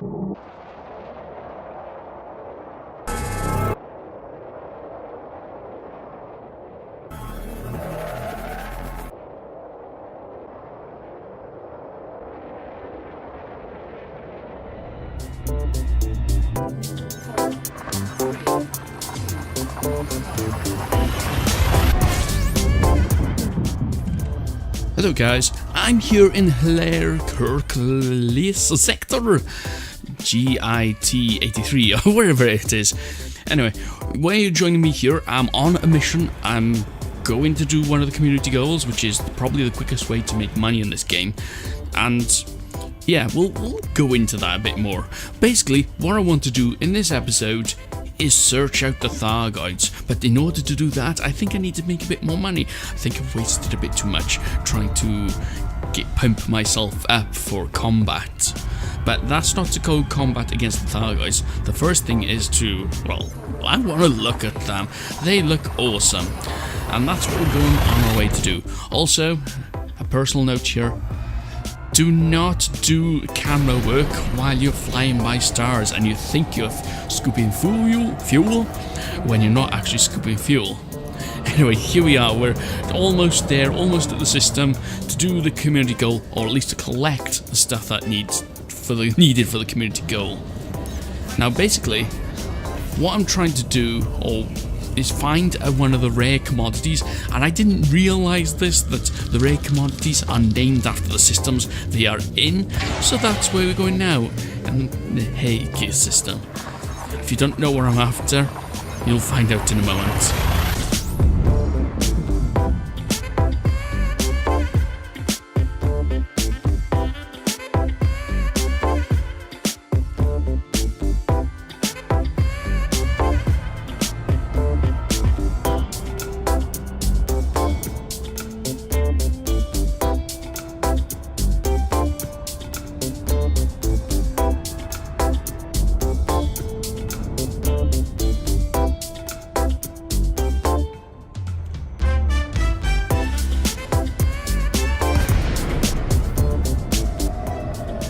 Hello guys, I'm here in Junklicious sector GIT83 or wherever it is. Anyway, why are you joining me here? I'm on a mission. I'm going to do one of the community goals, which is probably the quickest way to make money in this game. And yeah, we'll go into that a bit more. Basically, what I want to do in this episode is search out the Thargoids, but in order to do that, I think I need to make a bit more money. I think I've wasted a bit too much trying to pump myself up for combat. But that's not to go combat against the Thargoids. The first thing is to, well, I want to look at them. They look awesome. And that's what we're going on our way to do. Also, a personal note here. Do not do camera work while you're flying by stars and you think you're scooping fuel when you're not actually scooping fuel. Anyway, here we are. We're almost there, almost at the system to do the community goal, or at least to collect the stuff that needed for the community goal. Now, basically, what I'm trying to do, is find one of the rare commodities, and I didn't realise this, that the rare commodities are named after the systems they are in, so that's where we're going now, and the Thargoid system. If you don't know what I'm after, you'll find out in a moment.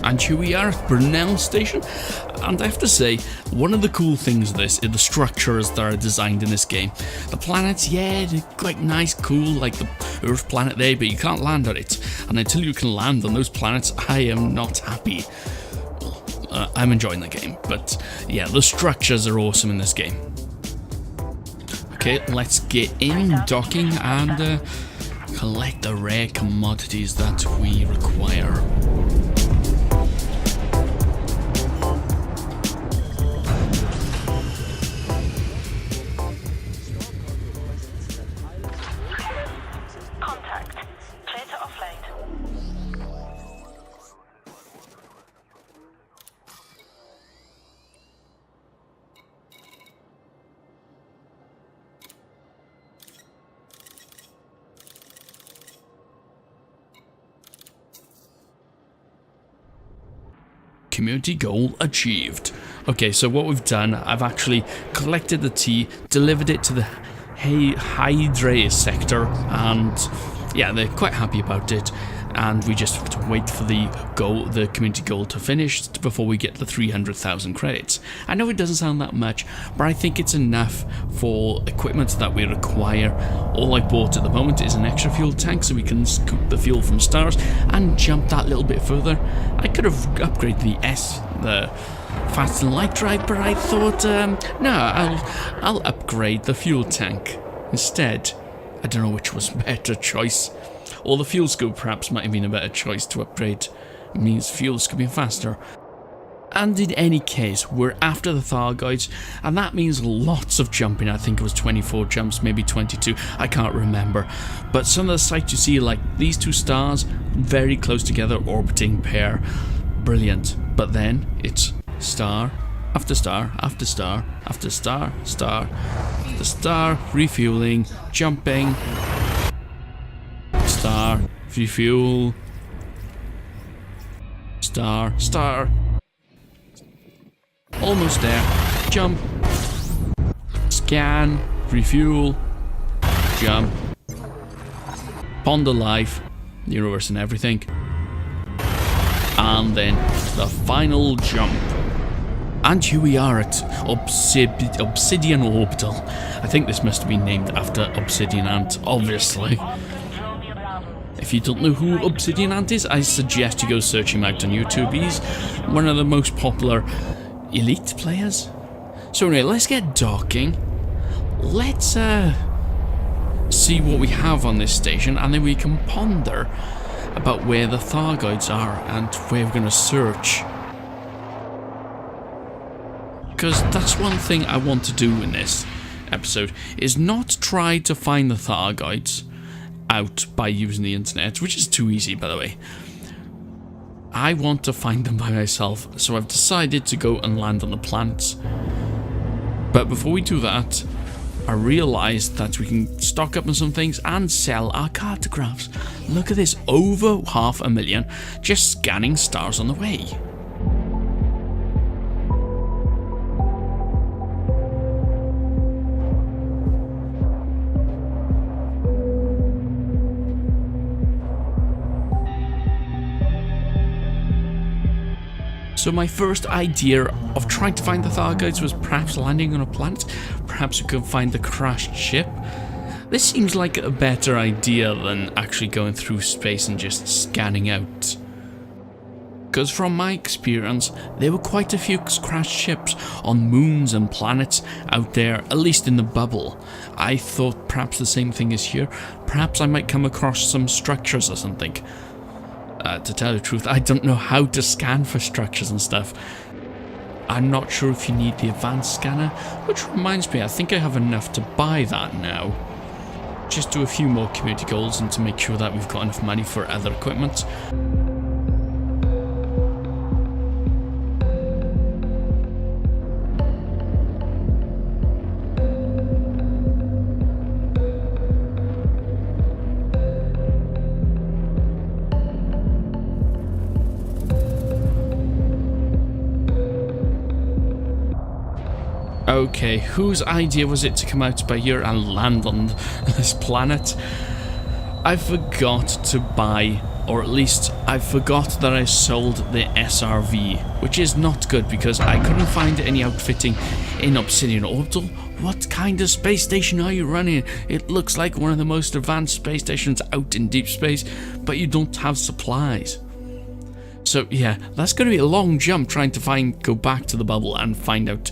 And here we are at Brunel Station, and I have to say, one of the cool things of this is the structures that are designed in this game. The planets, yeah, they're quite nice, cool, like the Earth planet there, but you can't land on it. And until you can land on those planets, I am not happy. I'm enjoying the game, but yeah, the structures are awesome in this game. Okay, let's get in, docking, and collect the rare commodities that we require. Community goal achieved. Okay, so what we've done, I've actually collected the tea, delivered it to the Pleiades sector, and yeah, they're quite happy about it. And we just have to wait for the community goal to finish before we get the 300,000 credits. I know it doesn't sound that much, but I think it's enough for equipment that we require. All I bought at the moment is an extra fuel tank so we can scoop the fuel from stars and jump that little bit further. I could have upgraded the fast and light drive, but I thought, no, I'll upgrade the fuel tank instead. I don't know which was a better choice. Or the fuel scoop perhaps might have been a better choice to upgrade. It means fuel scooping faster. And in any case, we're after the Thargoids, and that means lots of jumping. I think it was 24 jumps, maybe 22, I can't remember. But some of the sights you see, like these two stars, very close together, orbiting pair. Brilliant. But then it's star after star after star after star, star after star, refueling, jumping. Star, refuel, star, star, almost there, jump, scan, refuel, jump, ponder life, universe and everything, and then the final jump. And here we are at Obsidian Orbital. I think this must have been named after Obsidian Ant, obviously. If you don't know who Obsidian Ant is, I suggest you go search him out on YouTube. He's one of the most popular elite players. So anyway, let's get docking. Let's see what we have on this station, and then we can ponder about where the Thargoids are and where we're going to search. Because that's one thing I want to do in this episode, is not try to find the Thargoids out by using the internet, which is too easy, by the way. I want to find them by myself, so I've decided to go and land on the planets. But before we do that, I realised that we can stock up on some things and sell our cartographs. Look at this, over 500,000 just scanning stars on the way. So my first idea of trying to find the Thargoids was perhaps landing on a planet. Perhaps we could find the crashed ship. This seems like a better idea than actually going through space and just scanning out. Because from my experience, there were quite a few crashed ships on moons and planets out there, at least in the bubble. I thought perhaps the same thing is here. Perhaps I might come across some structures or something. To tell the truth, I don't know how to scan for structures and stuff. I'm not sure if you need the advanced scanner, which reminds me, I think I have enough to buy that now. Just do a few more community goals and to make sure that we've got enough money for other equipment. Okay, whose idea was it to come out by here and land on this planet? I forgot to buy, or at least I forgot that I sold the SRV, which is not good because I couldn't find any outfitting in Obsidian Orbital. What kind of space station are you running? It looks like one of the most advanced space stations out in deep space, but you don't have supplies. So yeah, that's going to be a long jump trying to go back to the bubble and find out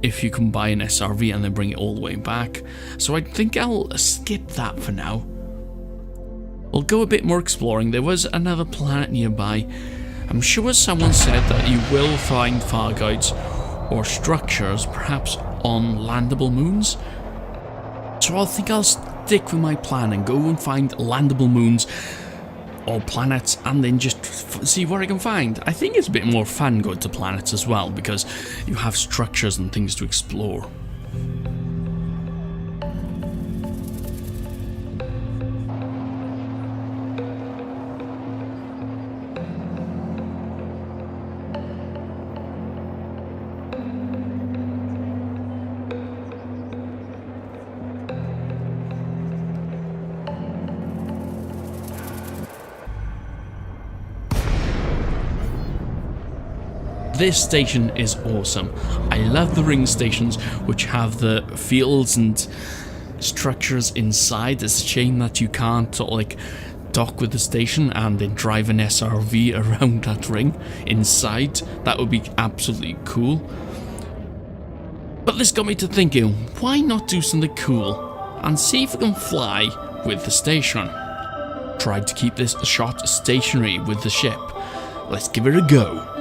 if you can buy an SRV and then bring it all the way back. So I think I'll skip that for now. We'll go a bit more exploring. There was another planet nearby. I'm sure someone said that you will find Thargoids or structures, perhaps on landable moons. So I think I'll stick with my plan and go and find landable moons or planets and then just see what I can find. I think it's a bit more fun going to planets as well because you have structures and things to explore. This station is awesome. I love the ring stations which have the fields and structures inside. It's a shame that you can't sort of like dock with the station and then drive an SRV around that ring inside. That would be absolutely cool. But this got me to thinking, why not do something cool and see if we can fly with the station? Tried to keep this shot stationary with the ship. Let's give it a go.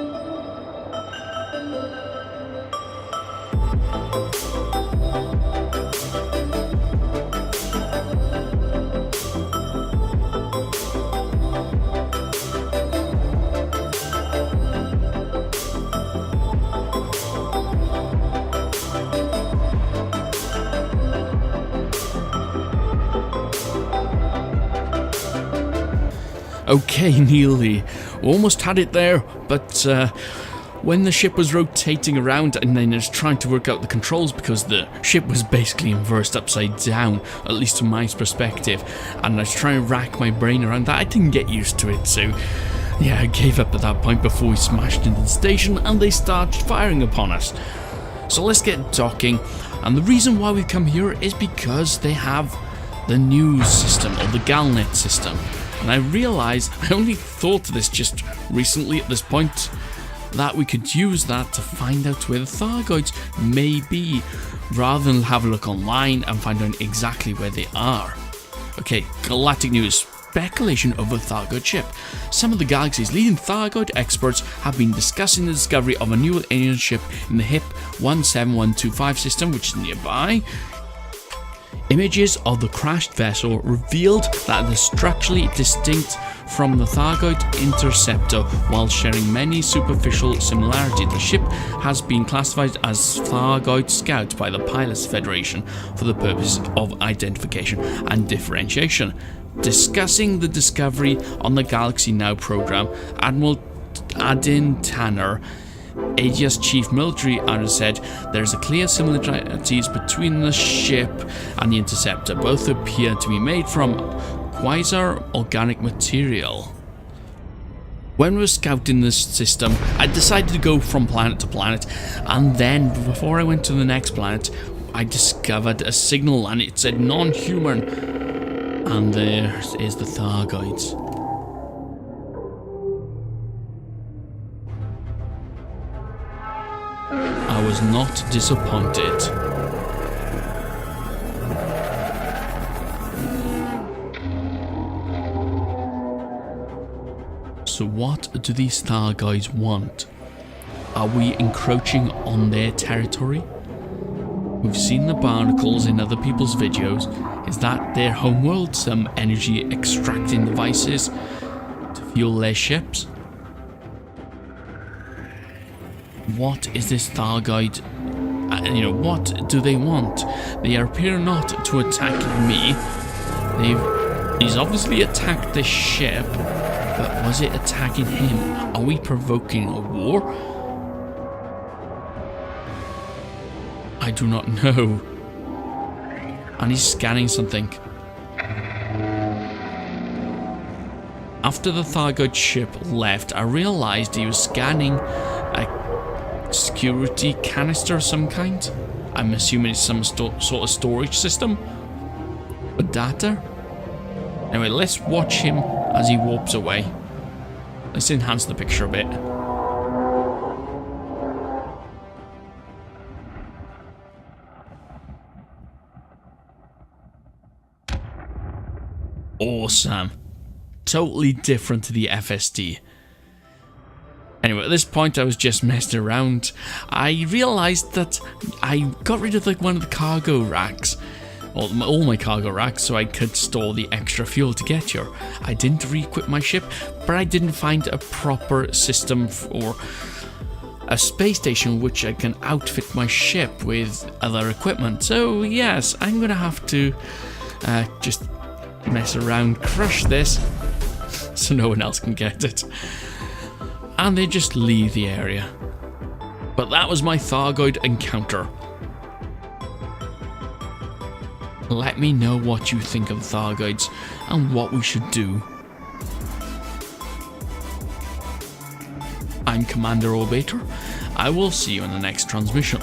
Okay, nearly. Almost had it there, but when the ship was rotating around and then I was trying to work out the controls because the ship was basically inversed upside down, at least from my perspective, and I was trying to rack my brain around that, I didn't get used to it, so Yeah, I gave up at that point before we smashed into the station and they started firing upon us. So let's get docking, and the reason why we've come here is because they have the news system, or the Galnet system. And I realised, I only thought of this just recently at this point, that we could use that to find out where the Thargoids may be, rather than have a look online and find out exactly where they are. Okay, galactic news. Speculation of a Thargoid ship. Some of the galaxy's leading Thargoid experts have been discussing the discovery of a new alien ship in the HIP 17125 system, which is nearby. Images of the crashed vessel revealed that it is structurally distinct from the Thargoid interceptor while sharing many superficial similarities. The ship has been classified as Thargoid Scout by the Pilots Federation for the purposes of identification and differentiation. Discussing the discovery on the Galaxy Now program, Admiral Adin Tanner, Aegis Chief Military Admiral, said there's a clear similarities between the ship and the interceptor. Both appear to be made from quasar organic material. When we were scouting this system, I decided to go from planet to planet, and then before I went to the next planet, I discovered a signal and it said non-human. And there is the Thargoids. I was not disappointed. So what do these Thargoids want? Are we encroaching on their territory? We've seen the barnacles in other people's videos. Is that their homeworld? Some energy extracting devices to fuel their ships? What is this Thargoid? What do they want? They appear not to attack me. He's obviously attacked this ship, but was it attacking him? Are we provoking a war? I do not know. And he's scanning something. After the Thargoid ship left, I realized he was scanning a security canister of some kind. I'm assuming it's some sort of storage system for data. Anyway, let's watch him as he warps away. Let's enhance the picture a bit. Awesome. Totally different to the FSD. Anyway, at this point I was just messing around. I realised that I got rid of one of the cargo racks. Well, all my cargo racks, so I could store the extra fuel to get here. I didn't re-equip my ship, but I didn't find a proper system or a space station which I can outfit my ship with other equipment. So yes, I'm gonna have to just mess around, crush this so no one else can get it, and they just leave the area. But that was my Thargoid encounter. Let me know what you think of Thargoids and what we should do. I'm Commander Orbator. I will see you in the next transmission.